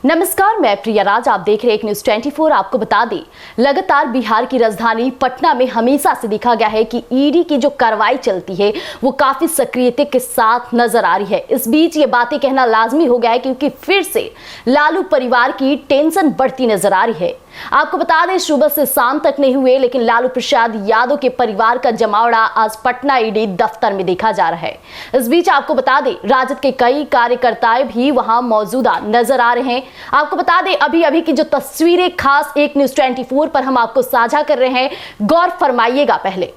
नमस्कार, मैं प्रिया राज, आप देख रहे हैं एक न्यूज़ 24। आपको बता दें, लगातार बिहार की राजधानी पटना में हमेशा से देखा गया है कि ईडी की जो कार्रवाई चलती है वो काफी सक्रियता के साथ नजर आ रही है। इस बीच ये बातें कहना लाजमी हो गया है क्योंकि फिर से लालू परिवार की टेंशन बढ़ती नजर आ रही है। आपको बता दें, सुबह से शाम तक नहीं हुए लेकिन लालू प्रसाद यादव के परिवार का जमावड़ा आज पटना ईडी दफ्तर में देखा जा रहा है। इस बीच आपको बता दें, राजद के कई कार्यकर्ता भी वहां मौजूदा नजर आ रहे हैं। आपको बता दें, अभी की जो तस्वीरें खास एक न्यूज़ 24 पर हम आपको साझा कर रहे हैं, गौर फरमाइएगा। पहले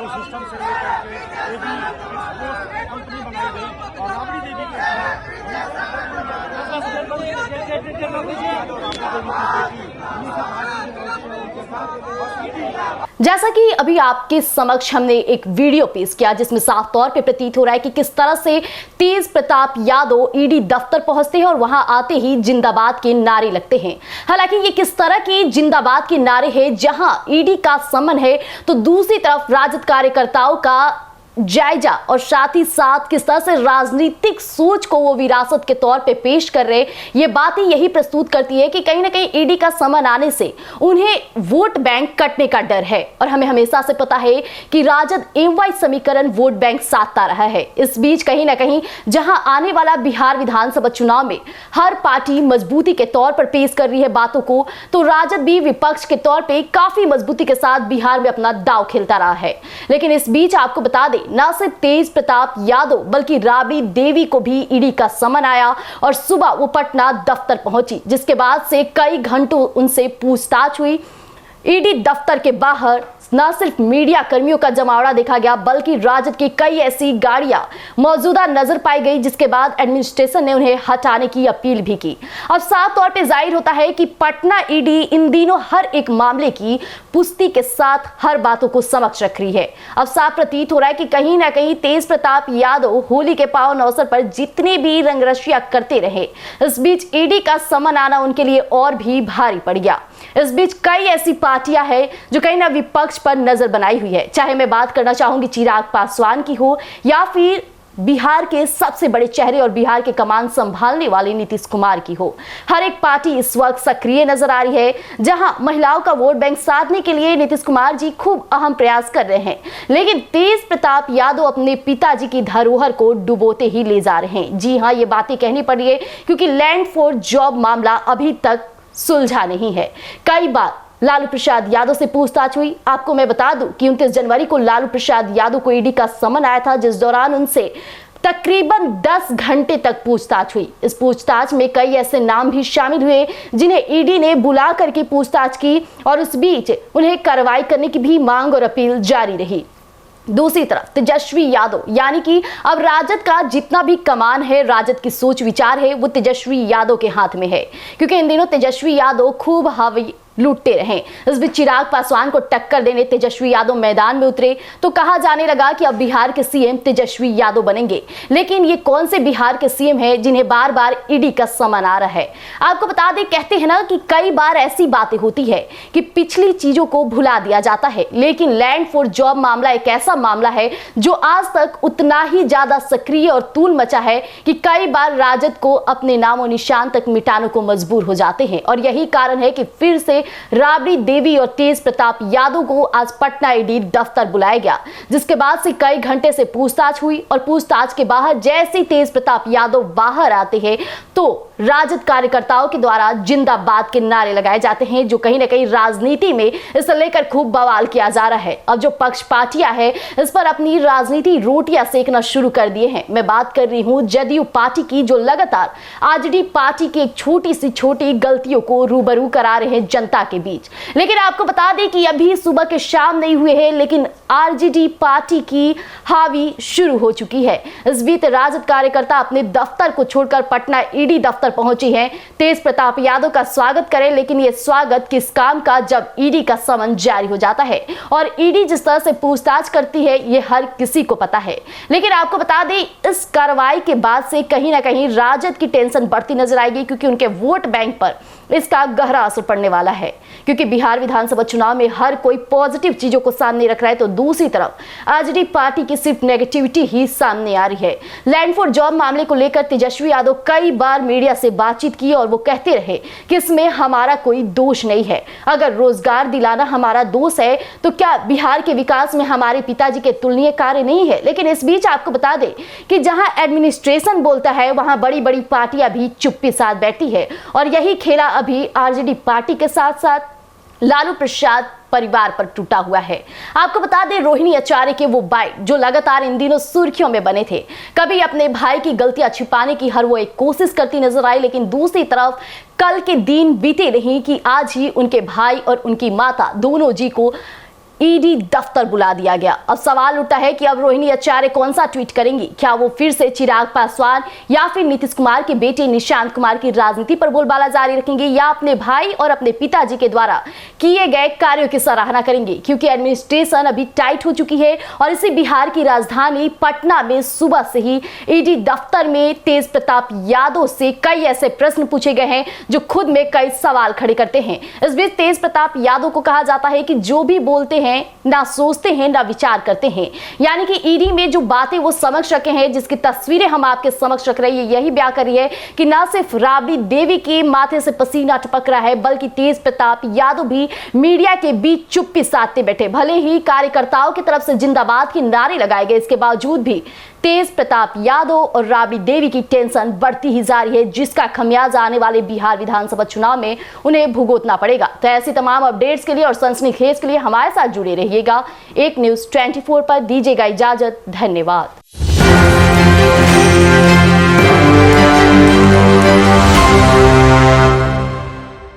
सिस्टम से कंपनी बनाई गई और राबड़ी देवी जैसा कि अभी आपके समक्ष हमने एक वीडियो पेश किया जिसमें साफ तौर पे प्रतीत हो रहा है कि किस तरह से तेज प्रताप यादव ईडी दफ्तर पहुंचते हैं और वहां आते ही जिंदाबाद के नारे लगते हैं। हालांकि ये किस तरह के जिंदाबाद के नारे हैं, जहां ईडी का समन है तो दूसरी तरफ राजद कार्यकर्ताओं का जायजा और साथ ही साथ किस तरह से राजनीतिक सोच को वो विरासत के तौर पे पेश कर रहे, ये बातें यही प्रस्तुत करती है कि कहीं ना कहीं ईडी का समन आने से उन्हें वोट बैंक कटने का डर है। और हमें हमेशा से पता है कि राजद एमवाई समीकरण वोट बैंक साधता रहा है। इस बीच कहीं ना कहीं जहां आने वाला बिहार विधानसभा चुनाव में हर पार्टी मजबूती के तौर पर पेश कर रही है बातों को, तो राजद भी विपक्ष के तौर पर काफी मजबूती के साथ बिहार में अपना दांव खेलता रहा है। लेकिन इस बीच आपको बता दें, न सिर्फ तेज प्रताप यादव बल्कि राबड़ी देवी को भी ईडी का समन आया और सुबह वो पटना दफ्तर पहुंची, जिसके बाद से कई घंटों उनसे पूछताछ हुई। ईडी दफ्तर के बाहर न सिर्फ मीडिया कर्मियों का जमावड़ा देखा गया बल्कि राजद की कई ऐसी गाड़ियां मौजूदा नजर पाई गई, जिसके बाद एडमिनिस्ट्रेशन ने उन्हें हटाने की अपील भी की। अब साफ तौर पे जाहिर होता है कि पटना ईडी इन दिनों हर एक मामले की पुष्टि के साथ हर बातों को समक्ष रख रही है। अब साफ प्रतीत हो रहा है कि कहीं ना कहीं तेज प्रताप यादव होली के पावन अवसर पर जितने भी रंगरशिया करते रहे, इस बीच ईडी का समन आना उनके लिए और भी भारी पड़ गया। इस बीच कई ऐसी पार्टियां हैं जो कहीं ना विपक्ष पर नजर बनाई हुई है, चाहे मैं बात करना चाहूंगी चिराग पासवान की हो या फिर बिहार के सबसे बड़े चेहरे और बिहार के कमान संभालने वाले नीतीश कुमार की हो। हर एक पार्टी इस वक्त सक्रिय नजर आ रही है, जहां महिलाओं का वोट बैंक साधने के लिए नीतीश कुमार जी खूब अहम प्रयास कर रहे हैं, लेकिन तेज प्रताप यादव अपने पिताजी की धरोहर को डुबोते ही ले जा रहे हैं। जी हां, ये बातें कहनी पड़ी है क्योंकि लैंड फॉर जॉब मामला अभी तक सुलझा नहीं है। कई बार लालू प्रसाद यादव से पूछताछ हुई। आपको मैं बता दूं कि 29 जनवरी को लालू प्रसाद यादव को ईडी का समन आया था, जिस दौरान उनसे तकरीबन 10 घंटे तक पूछताछ हुई। इस पूछताछ में कई ऐसे नाम भी शामिल हुए जिन्हें ईडी ने बुला करके पूछताछ की और उस बीच उन्हें कार्रवाई करने की भी मांग और अपील जारी रही। दूसरी तरफ तेजस्वी यादव, यानी कि अब राजद का जितना भी कमान है, राजद की सोच विचार है, वो तेजस्वी यादव के हाथ में है, क्योंकि इन दिनों तेजस्वी यादव खूब हवा लूटते रहे। इस बीच चिराग पासवान को टक्कर देने तेजस्वी यादव मैदान में उतरे तो कहा जाने लगा कि अब बिहार के सीएम तेजस्वी यादव बनेंगे। लेकिन ये कौन से बिहार के सीएम हैं जिन्हें बार बार ईडी का समन आ रहा है? आपको बता दें, कहते हैं ना कि कई बार ऐसी बातें होती है कि पिछली चीजों को भुला दिया जाता है, लेकिन लैंड फॉर जॉब मामला एक ऐसा मामला है जो आज तक उतना ही ज्यादा सक्रिय और तूल मचा है कि कई बार राजद को अपने नामो निशान तक मिटाने को मजबूर हो जाते हैं। और यही कारण है कि फिर से राबड़ी देवी और तेज प्रताप यादव को आज पटना ईडी दफ्तर बुलाया गया, जिसके बाद से कई घंटे से पूछताछ हुई और पूछताछ के बाहर जैसे तेज प्रताप यादव बाहर आते हैं तो राजद कार्यकर्ताओं के द्वारा जिंदाबाद के नारे लगाए जाते हैं, जो कहीं ना कहीं राजनीति में इसे लेकर खूब बवाल किया जा रहा है। अब जो पक्ष पार्टियां हैं इस पर अपनी राजनीति रोटियां सेकना शुरू कर दिए हैं। मैं बात कर रही हूं जदयू पार्टी की, जो लगातार आरजेडी पार्टी की एक छोटी सी छोटी गलतियों को रूबरू करा रहे हैं जनता के बीच। लेकिन आपको बता दें कि अभी सुबह के शाम नहीं हुए हैं, लेकिन आरजेडी पार्टी की हावी शुरू हो चुकी है। इस बीच राजद कार्यकर्ता अपने दफ्तर को छोड़कर पटना ईडी दफ्तर पहुंची हैं। तेज प्रताप यादव का स्वागत करें, लेकिन यह स्वागत किस काम का, जब ईडी का समन जारी हो जाता है और ईडी जिस तरह से पूछताछ करती है ये हर किसी को पता है। लेकिन आपको बता दें इस कार्रवाई के बाद से कहीं ना कहीं राजद की टेंशन बढ़ती नजर आएगी, क्योंकि उनके वोट बैंक पर इसका गहरा असर पड़ने वाला है। क्योंकि बिहार विधानसभा चुनाव में हर कोई पॉजिटिव चीजों को सामने रख रहा है, तो दूसरी तरफ आरजेडी पार्टी की सिर्फ नेगेटिविटी ही सामने आ रही है। लैंड फॉर जॉब मामले को लेकर तेजस्वी यादव कई बार मीडिया से बातचीत की और वो कहते रहे कि इसमें हमारा कोई दोष नहीं है। अगर रोजगार दिलाना हमारा दोष है तो क्या बिहार के विकास में हमारे पिताजी के तुलनीय कार्य नहीं है। लेकिन इस बीच आपको बता दें कि जहां एडमिनिस्ट्रेशन बोलता है वहां बड़ी बड़ी पार्टियां भी चुप्पी साथ बैठी है, और यही खेला अभी आरजेडी पार्टी के साथ साथ लालू प्रसाद परिवार पर टूटा हुआ है। आपको बता दें रोहिणी आचार्य के वो बाइट जो लगातार इन दिनों सुर्खियों में बने थे, कभी अपने भाई की गलतियां छिपाने की हर वो एक कोशिश करती नजर आई, लेकिन दूसरी तरफ कल के दिन बीते नहीं कि आज ही उनके भाई और उनकी माता दोनों जी को ईडी दफ्तर बुला दिया गया। अब सवाल उठता है कि अब रोहिणी आचार्य कौन सा ट्वीट करेंगी, क्या वो फिर से चिराग पासवान या फिर नीतीश कुमार के बेटे निशांत कुमार की राजनीति पर बोलबाला जारी रखेंगे, या अपने भाई और अपने पिताजी के द्वारा किए गए कार्यों की सराहना करेंगे। क्योंकि एडमिनिस्ट्रेशन अभी टाइट हो चुकी है और इसी बिहार की राजधानी पटना में सुबह से ही ईडी दफ्तर में तेज प्रताप यादव से कई ऐसे प्रश्न पूछे गए हैं जो खुद में कई सवाल खड़े करते हैं। इस बीच तेज प्रताप यादव को कहा जाता है कि जो भी बोलते हैं ना सोचते हैं ना विचार करते हैं, यानी कि ईडी में जो बातें वो समक्ष रखे हैं, जिसकी तस्वीरें हम आपके समक्ष रख रहे हैं, यही बयां कर रही है कि ना सिर्फ राबड़ी देवी के माथे से पसीना टपक रहा है, बल्कि तेज प्रताप यादव भी मीडिया के बीच चुप्पी साधते बैठे। भले ही कार्यकर्ताओं की तरफ से जिंदाबाद के नारे लगाए गए, इसके बावजूद भी तेज प्रताप यादव और राबड़ी देवी की टेंशन बढ़ती ही जा रही है, जिसका खमियाजा आने वाले बिहार विधानसभा चुनाव में उन्हें भुगतना पड़ेगा। तो ऐसी तमाम अपडेट्स के लिए और सनसनीखेज के लिए हमारे साथ जुड़े रहिएगा। एक न्यूज़ 24 पर दीजिएगा इजाजत। धन्यवाद।